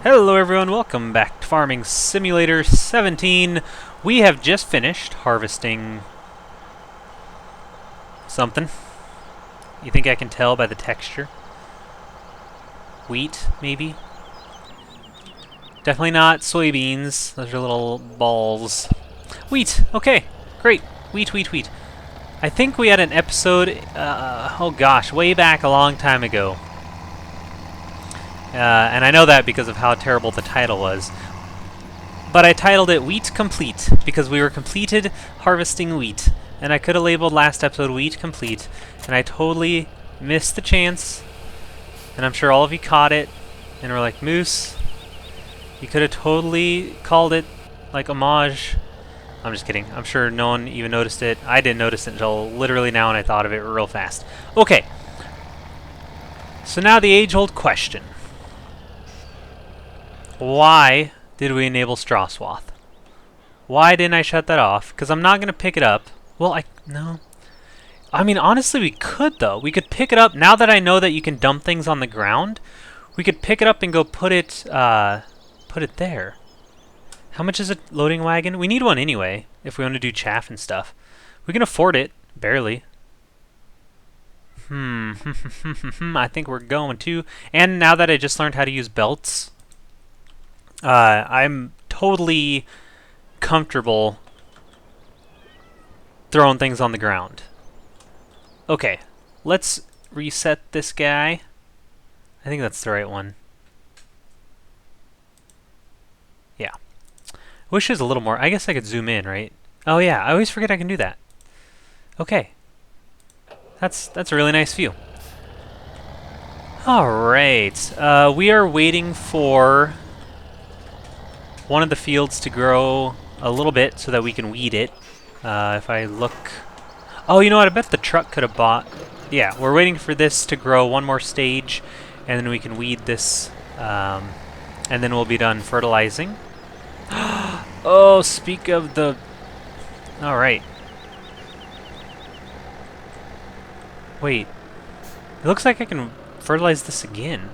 Hello everyone, welcome back to Farming Simulator 17. We have just finished harvesting something. You think I can tell by the texture? Wheat, maybe? Definitely not soybeans. Those are little balls. Wheat! Okay, great. Wheat. I think we had an episode, oh gosh, way back a long time ago. And I know that because of how terrible the title was. But I titled it Wheat Complete because we were completed harvesting wheat. And I could have labeled last episode Wheat Complete. And I totally missed the chance. And I'm sure all of you caught it. And were like, Moose, you could have totally called it like homage. I'm just kidding. I'm sure no one even noticed it. I didn't notice it until literally now and I thought of it real fast. Okay. So now the age-old question. Why did we enable straw swath? Why didn't I shut that off? Because I'm not going to pick it up. Well, no. I mean, honestly, we could, though. We could pick it up. Now that I know that you can dump things on the ground, we could pick it up and go put it there. How much is a loading wagon? We need one anyway, if we want to do chaff and stuff. We can afford it. Barely. I think we're going to. And now that I just learned how to use belts, I'm totally comfortable throwing things on the ground. Okay, let's reset this guy. I think that's the right one. Yeah. Wish there's a little more. I guess I could zoom in, right? Oh yeah, I always forget I can do that. Okay. That's a really nice view. Alright, we are waiting for one of the fields to grow a little bit so that we can weed it. If I look... Oh, you know what? I bet the truck could have bought... Yeah, we're waiting for this to grow one more stage, and then we can weed this, and then we'll be done fertilizing. Oh, speak of the... Alright. Wait. It looks like I can fertilize this again.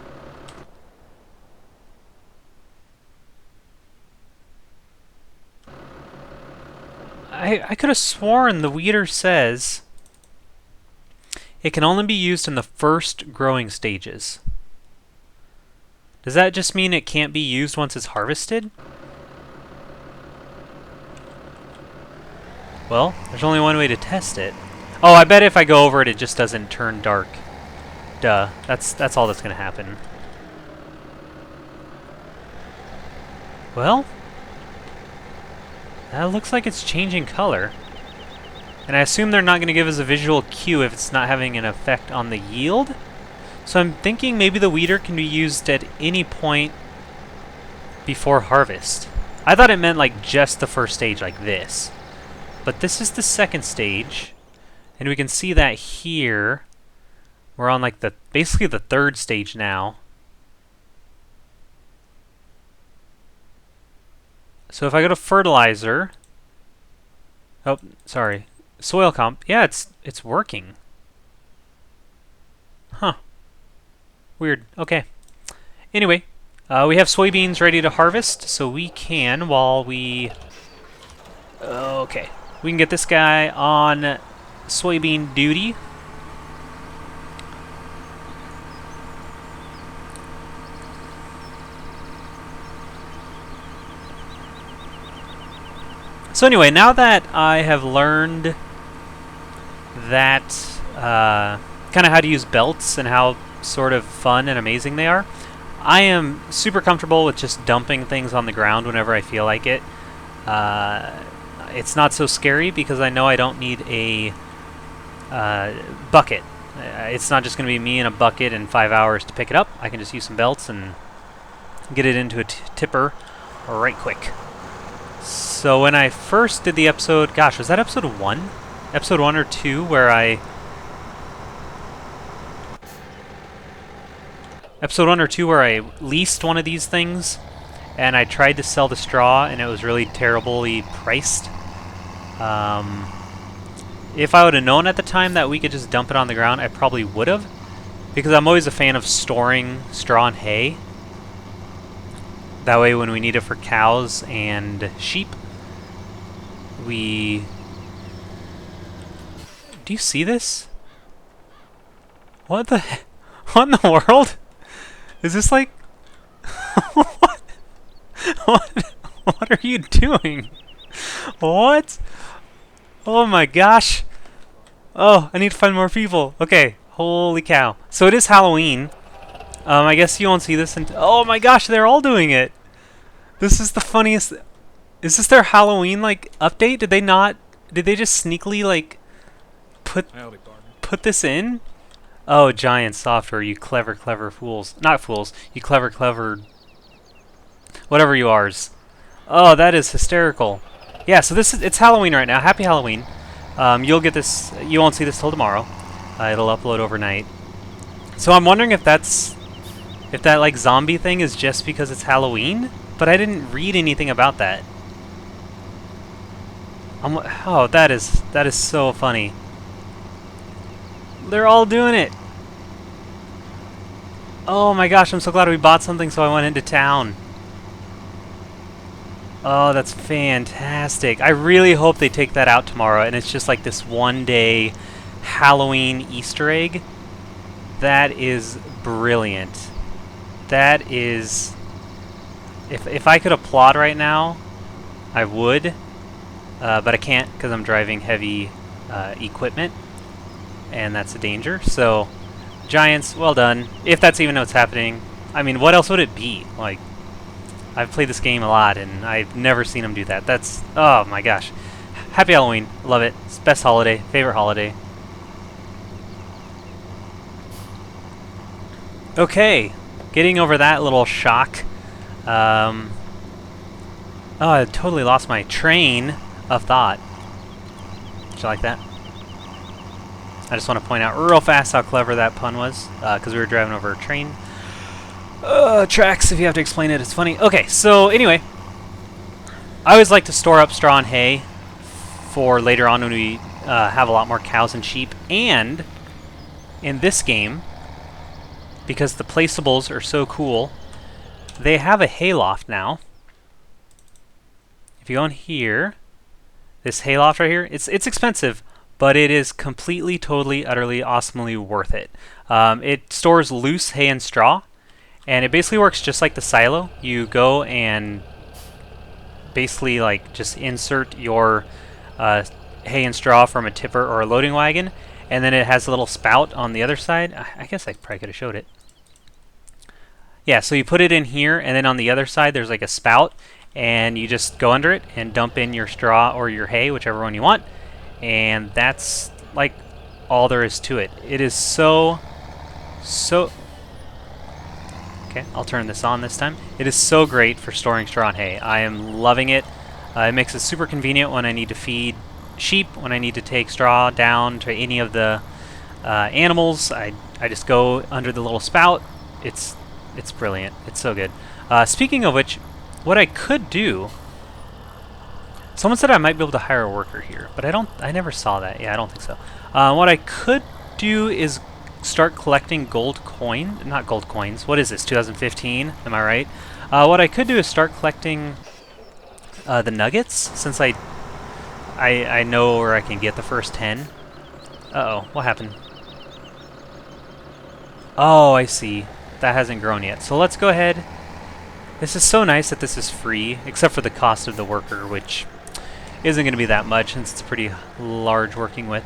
I could have sworn the weeder says it can only be used in the first growing stages. Does that just mean it can't be used once it's harvested? Well, there's only one way to test it. Oh, I bet if I go over it, it just doesn't turn dark. Duh. That's all that's going to happen. Well... That looks like it's changing color. And I assume they're not going to give us a visual cue if it's not having an effect on the yield. So I'm thinking maybe the weeder can be used at any point before harvest. I thought it meant like just the first stage like this. But this is the second stage. And we can see that here. We're on like basically the third stage now. So if I go to fertilizer, oh, sorry, soil comp, yeah, it's working. Huh. Weird. Okay. Anyway, we have soybeans ready to harvest, so we can, while we... Okay. We can get this guy on soybean duty. So anyway, now that I have learned that kind of how to use belts and how sort of fun and amazing they are, I am super comfortable with just dumping things on the ground whenever I feel like it. It's not so scary because I know I don't need a bucket. It's not just going to be me and a bucket in 5 hours to pick it up. I can just use some belts and get it into a tipper right quick. So when I first did the episode, gosh, was that episode 1? Episode 1 or 2 where Episode 1 or 2 where I leased one of these things and I tried to sell the straw and it was really terribly priced. If I would have known at the time that we could just dump it on the ground, I probably would have. Because I'm always a fan of storing straw and hay. That way when we need it for cows and sheep, we... Do you see this? What the heck? What in the world? Is this like... what? What are you doing? What? Oh my gosh. Oh, I need to find more people. Okay, holy cow. So it is Halloween. I guess you won't see this until... Oh my gosh, they're all doing it. This is the funniest... Is this their Halloween, like, update? Did they not... Did they just sneakily, like, put this in? Oh, Giant Software, you clever, clever fools. Not fools. You clever, clever... Whatever you are's. Oh, that is hysterical. Yeah, so this is... It's Halloween right now. Happy Halloween. You'll get this... You won't see this till tomorrow. It'll upload overnight. So I'm wondering if that's... If that, like, zombie thing is just because it's Halloween? But I didn't read anything about that. Oh, that is so funny. They're all doing it. Oh my gosh, I'm so glad we bought something so I went into town. Oh, that's fantastic. I really hope they take that out tomorrow and it's just like this one-day Halloween Easter egg. That is brilliant. That is... If I could applaud right now, I would. But I can't because I'm driving heavy equipment. And that's a danger. So, Giants, well done. If that's even what's happening. I mean, what else would it be? Like, I've played this game a lot and I've never seen them do that. That's... Oh my gosh. Happy Halloween. Love it. It's best holiday. Favorite holiday. Okay. Getting over that little shock. Oh, I totally lost my train of thought. Did you like that? I just want to point out real fast how clever that pun was, because we were driving over a train tracks. If you have to explain it, it's funny. Okay, so anyway, I always like to store up straw and hay for later on when we have a lot more cows and sheep. And in this game, because the placeables are so cool, they have a hayloft now. If you go in here, this hayloft right here, it's expensive, but it is completely, totally, utterly, awesomely worth it. It stores loose hay and straw, and it basically works just like the silo. You go and basically like just insert your hay and straw from a tipper or a loading wagon, and then it has a little spout on the other side. I guess I probably could have showed it. Yeah, so you put it in here, and then on the other side there's like a spout, and you just go under it and dump in your straw or your hay, whichever one you want, and that's like all there is to it. It is so... Okay, I'll turn this on this time. It is so great for storing straw and hay. I am loving it. It makes it super convenient when I need to feed sheep, when I need to take straw down to any of the animals. I just go under the little spout. It's brilliant. It's so good. Speaking of which, what I could do... Someone said I might be able to hire a worker here, but I never saw that. Yeah, I don't think so. What I could do is start collecting gold coin. Not gold coins. What is this, 2015? Am I right? What I could do is start collecting the nuggets, since I know where I can get the first 10. Uh-oh, what happened? Oh, I see. That hasn't grown yet. So let's go ahead. This is so nice that this is free, except for the cost of the worker, which isn't going to be that much since it's pretty large working with.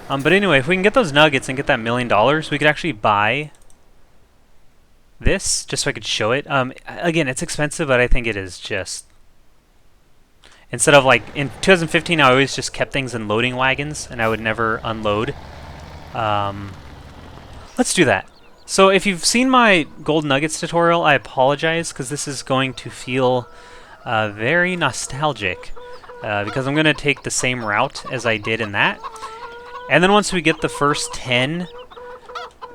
But anyway, if we can get those nuggets and get that $1 million, we could actually buy this, just so I could show it. Again, it's expensive, but I think it is just... Instead of like, in 2015, I always just kept things in loading wagons, and I would never unload. Let's do that. So if you've seen my gold nuggets tutorial, I apologize, because this is going to feel very nostalgic, because I'm going to take the same route as I did in that. And then once we get the first 10,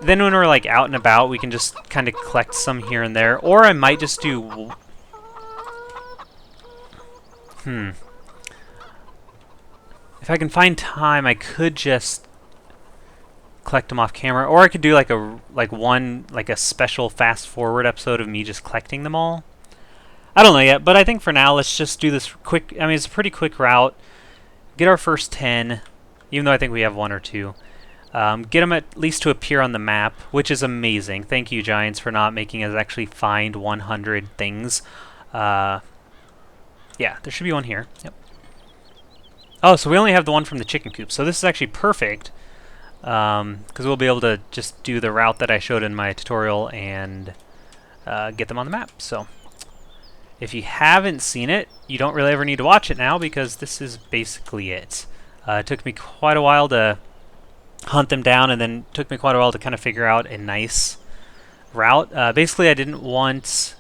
then when we're like out and about, we can just kind of collect some here and there. Or I might just do... If I can find time, I could just collect them off camera, or I could do like a special fast forward episode of me just collecting them all. I don't know yet, but I think for now let's just do this quick. I mean, it's a pretty quick route. Get our first 10, even though I think we have 1 or 2. Get them at least to appear on the map, which is amazing. Thank you, Giants, for not making us actually find 100 things. Yeah, there should be one here. Yep. Oh, so we only have the one from the chicken coop. So this is actually perfect, because we'll be able to just do the route that I showed in my tutorial and get them on the map. So if you haven't seen it, you don't really ever need to watch it now, because this is basically it. It took me quite a while to hunt them down, and then took me quite a while to kind of figure out a nice route. Basically, I didn't want...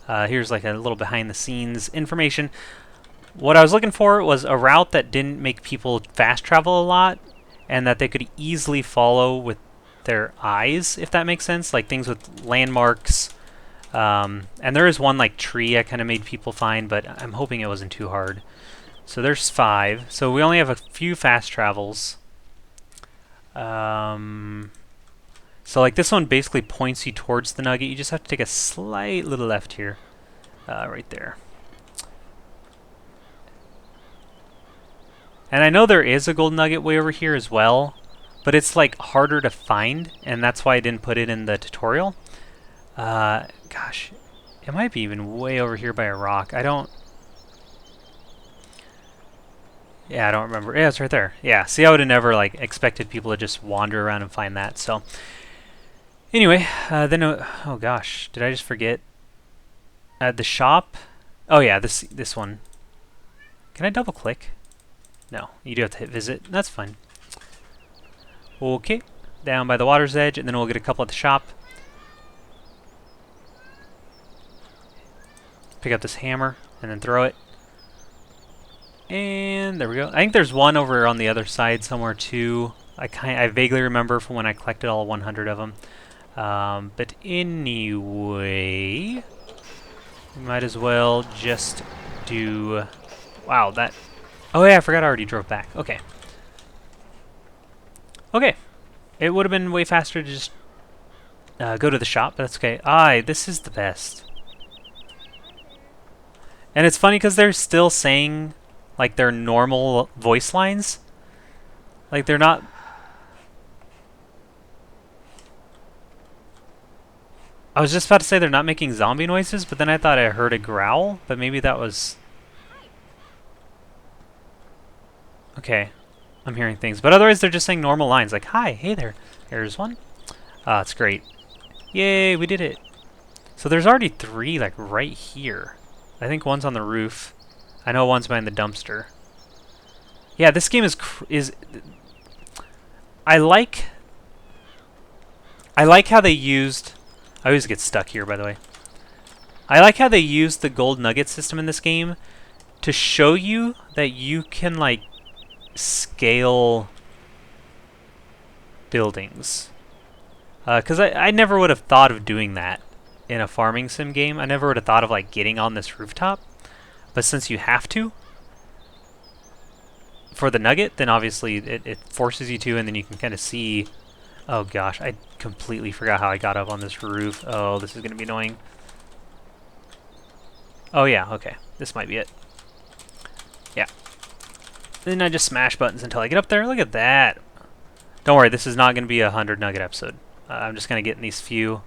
here's like a little behind-the-scenes information. What I was looking for was a route that didn't make people fast travel a lot, and that they could easily follow with their eyes, if that makes sense. Like things with landmarks. And there is one like tree I kind of made people find, but I'm hoping it wasn't too hard. So there's 5. So we only have a few fast travels. So like this one basically points you towards the nugget. You just have to take a slight little left here. Right there. And I know there is a gold nugget way over here as well, but it's like harder to find, and that's why I didn't put it in the tutorial. Gosh, it might be even way over here by a rock. I don't remember. Yeah, it's right there. Yeah, see, I would have never like expected people to just wander around and find that. So anyway, then oh gosh, did I just forget? The shop. Oh yeah, this one. Can I double click? No, you do have to hit visit. That's fine. Okay, down by the water's edge, and then we'll get a couple at the shop. Pick up this hammer and then throw it. And there we go. I think there's one over on the other side somewhere too. I vaguely remember from when I collected all 100 of them. But anyway, we might as well just do... Wow, that... Oh yeah, I forgot I already drove back. Okay. Okay. It would have been way faster to just go to the shop, but that's okay. This is the best. And it's funny because they're still saying like their normal voice lines. Like they're not... I was just about to say they're not making zombie noises, but then I thought I heard a growl, but maybe that was... Okay, I'm hearing things. But otherwise they're just saying normal lines, like, hi, hey there, here's one. It's great. Yay, we did it. So there's already 3, like, right here. I think one's on the roof. I know one's behind the dumpster. Yeah, this game is... I like how they used... I always get stuck here, by the way. I like how they used the gold nugget system in this game to show you that you can, like, scale buildings. Because I never would have thought of doing that in a farming sim game. I never would have thought of, like, getting on this rooftop. But since you have to for the nugget, then obviously it forces you to, and then you can kind of see... Oh gosh, I completely forgot how I got up on this roof. Oh, this is going to be annoying. Oh yeah, okay. This might be it. Yeah. Then I just smash buttons until I get up there. Look at that. Don't worry, this is not going to be a 100 nugget episode. I'm just going to get in these few.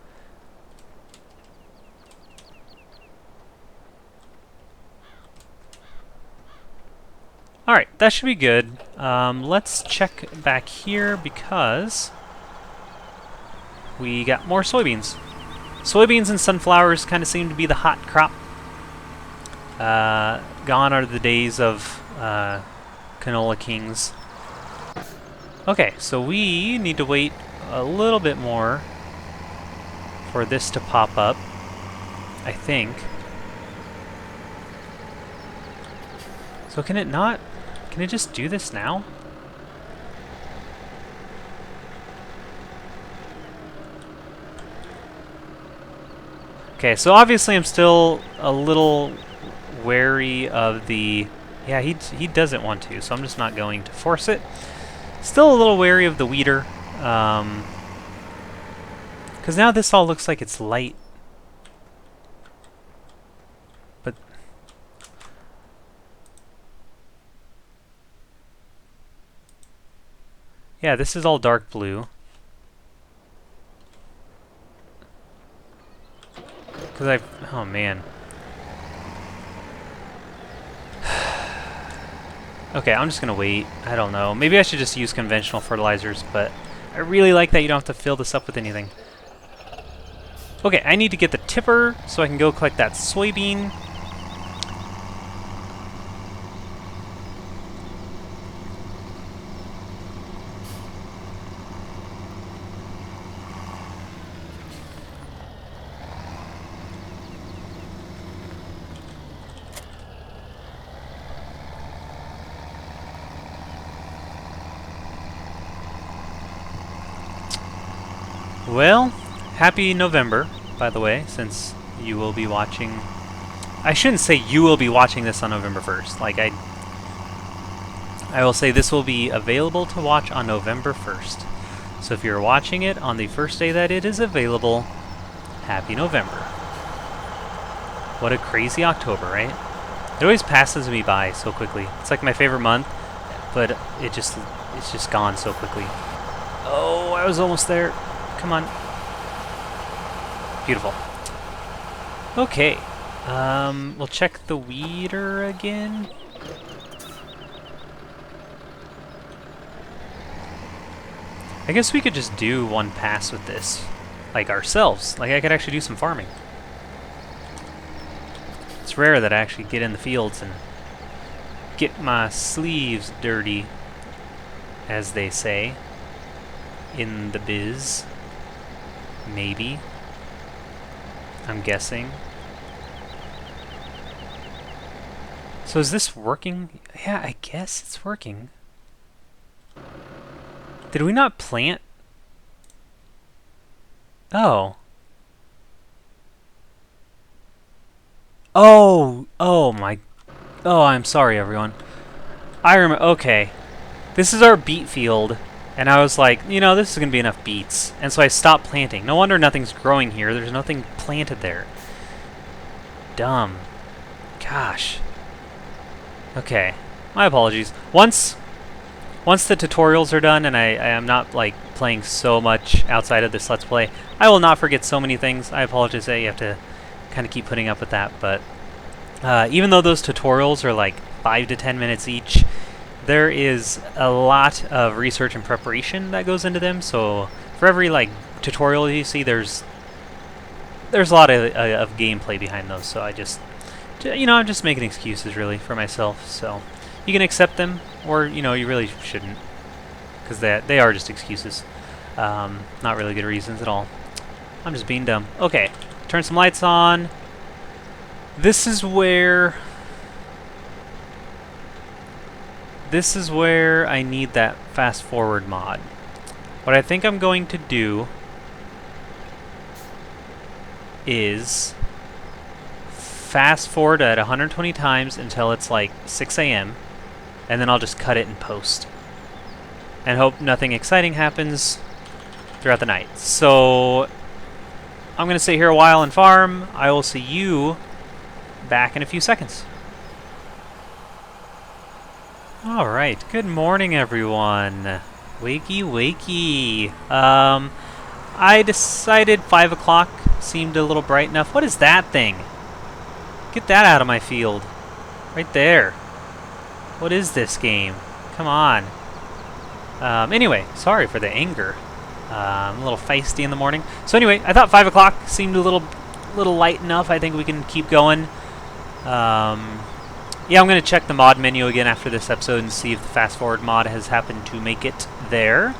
Alright, that should be good. Let's check back here because we got more soybeans. Soybeans and sunflowers kind of seem to be the hot crop. Gone are the days of canola kings. Okay, so we need to wait a little bit more for this to pop up, I think. So can it not? Can it just do this now? Okay, so obviously I'm still a little wary of the... Yeah, he doesn't want to, so I'm just not going to force it. Still a little wary of the weeder. Because now this all looks like it's light. But yeah, this is all dark blue. Because oh man. Okay, I'm just gonna wait. I don't know. Maybe I should just use conventional fertilizers, but I really like that you don't have to fill this up with anything. Okay, I need to get the tipper so I can go collect that soybean. Well, happy November, by the way, since you will be watching... I shouldn't say you will be watching this on November 1st. Like, I will say this will be available to watch on November 1st. So if you're watching it on the first day that it is available, happy November. What a crazy October, right? It always passes me by so quickly. It's like my favorite month, but it's just gone so quickly. Oh, I was almost there. Come on. Beautiful. Okay. We'll check the weeder again. I guess we could just do one pass with this. Like ourselves. Like I could actually do some farming. It's rare that I actually get in the fields and get my sleeves dirty, as they say, in the biz. Maybe. I'm guessing. So is this working? Yeah, I guess it's working. Did we not plant? Oh. Oh my. Oh, I'm sorry, everyone. I remember. Okay. This is our beet field. And I was like, you know, this is going to be enough beets. And so I stopped planting. No wonder nothing's growing here. There's nothing planted there. Dumb. Gosh. Okay. My apologies. Once the tutorials are done and I am not, like, playing so much outside of this Let's Play, I will not forget so many things. I apologize that you have to kind of keep putting up with that. But even though those tutorials are, like, 5 to 10 minutes each, there is a lot of research and preparation that goes into them. So for every like tutorial you see, there's a lot of gameplay behind those. So I just, you know, I'm just making excuses really for myself. So you can accept them, or you know, you really shouldn't, because they are just excuses, not really good reasons at all. I'm just being dumb. Okay, turn some lights on. This is where I need that fast forward mod. What I think I'm going to do is fast forward at 120 times until it's like 6 a.m. and then I'll just cut it in post. And hope nothing exciting happens throughout the night. So I'm going to sit here a while and farm. I will see you back in a few seconds. Alright, good morning everyone. Wakey wakey. I decided 5 o'clock seemed a little bright enough. What is that thing? Get that out of my field. Right there. What is this game? Come on. Anyway, sorry for the anger. I'm a little feisty in the morning. So anyway, I thought 5 o'clock seemed a little light enough. I think we can keep going. Yeah, I'm going to check the mod menu again after this episode and see if the fast forward mod has happened to make it there.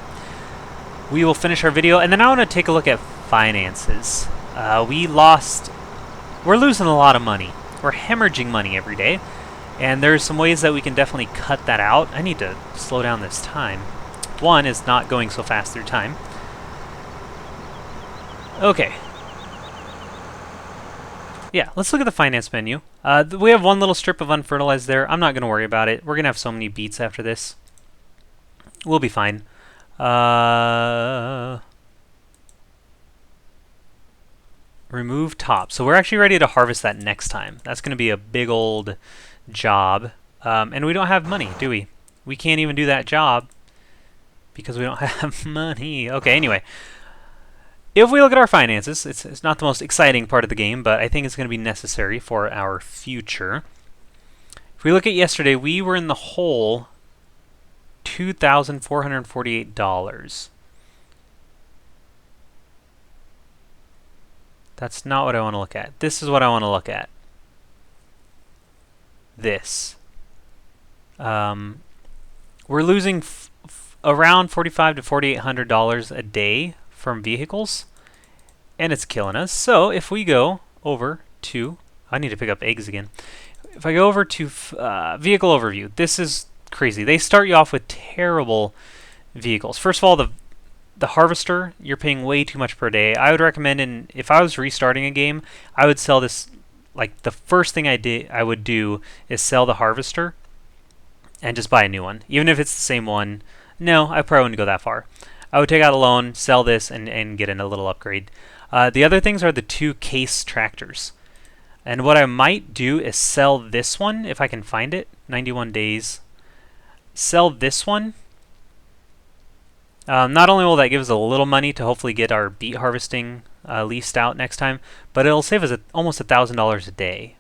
We will finish our video, and then I want to take a look at finances. We're losing a lot of money. We're hemorrhaging money every day, and there's some ways that we can definitely cut that out. I need to slow down this time. One is not going so fast through time. Okay. Yeah, let's look at the finance menu. We have one little strip of unfertilized there. I'm not going to worry about it. We're going to have so many beets after this. We'll be fine. Remove top. So we're actually ready to harvest that next time. That's going to be a big old job. And we don't have money, do we? We can't even do that job because we don't have money. Okay, anyway. If we look at our finances, it's not the most exciting part of the game, but I think it's going to be necessary for our future. If we look at yesterday, we were in the hole $2,448. That's not what I want to look at. This is what I want to look at. This. We're losing around $4,500 to $4,800 a day from vehicles, and it's killing us. So if we go over to, I need to pick up eggs again. If I go over to vehicle overview, this is crazy. They start you off with terrible vehicles. First of all, the harvester, you're paying way too much per day. I would recommend, if I was restarting a game, I would sell this. Like the first thing I would do is sell the harvester and just buy a new one, even if it's the same one. No, I probably wouldn't go that far. I would take out a loan, sell this, and get in a little upgrade. The other things are the 2 case tractors. And what I might do is sell this one, if I can find it, 91 days. Sell this one. Not only will that give us a little money to hopefully get our beet harvesting leased out next time, but it'll save us almost $1,000 a day.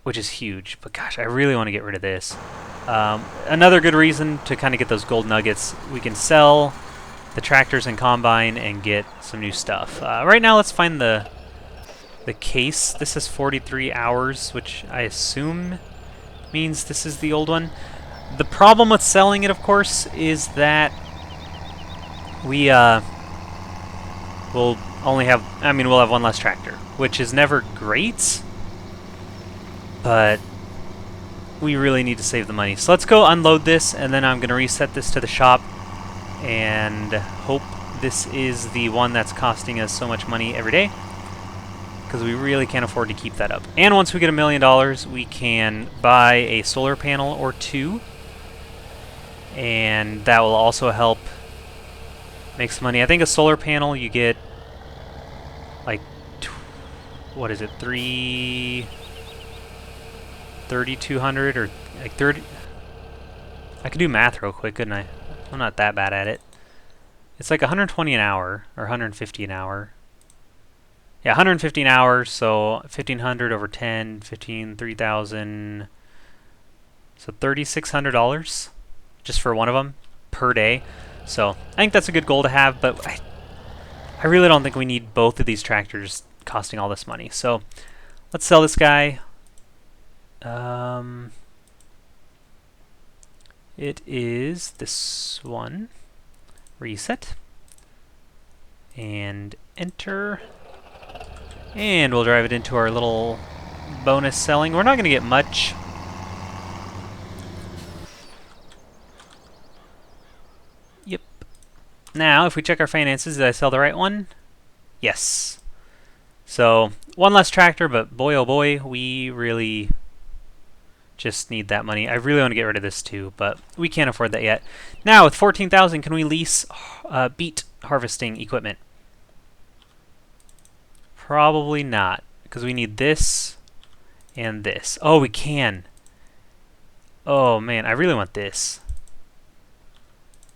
Which is huge, but gosh, I really want to get rid of this. Another good reason to kind of get those gold nuggets, we can sell the tractors and combine and get some new stuff. Right now, let's find the case. This is 43 hours, which I assume means this is the old one. The problem with selling it, of course, is that we will only have, we'll have one less tractor, which is never great. But we really need to save the money. So let's go unload this, and then I'm going to reset this to the shop and hope this is the one that's costing us so much money every day, because we really can't afford to keep that up. And once we get $1 million, we can buy a solar panel or 2, and that will also help make some money. I think a solar panel you get like, what is it, 3,200 or like 30. I could do math real quick, couldn't I? I'm not that bad at it. It's like 120 an hour or 150 an hour. Yeah, 150 an hour, so 1,500 over 10, 3,000. So $3,600 just for one of them per day. So I think that's a good goal to have, but I really don't think we need both of these tractors costing all this money. So let's sell this guy. It is this one. Reset. And enter. And we'll drive it into our little bonus selling. We're not going to get much. Yep. Now, if we check our finances, did I sell the right one? Yes. So, one less tractor, but boy oh boy, we really just need that money. I really want to get rid of this too, but we can't afford that yet. Now, with 14,000, can we lease beet harvesting equipment? Probably not, because we need this and this. Oh, we can. Oh man, I really want this.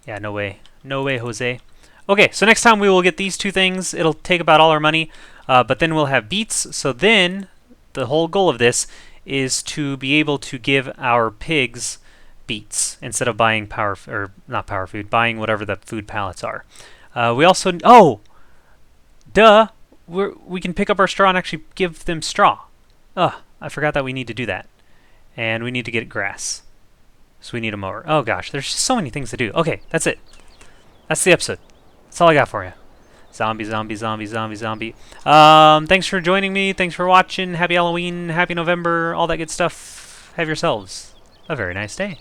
Yeah, no way. No way, Jose. Okay, so next time we will get these 2 things. It'll take about all our money, but then we'll have beets. So then, the whole goal of this is to be able to give our pigs beets instead of buying buying whatever the food pallets are. We also, we can pick up our straw and actually give them straw. I forgot that we need to do that. And we need to get grass. So we need a mower. Oh gosh, there's just so many things to do. Okay, that's it. That's the episode. That's all I got for you. Zombie, zombie, zombie, zombie, zombie. Thanks for joining me. Thanks for watching. Happy Halloween. Happy November. All that good stuff. Have yourselves a very nice day.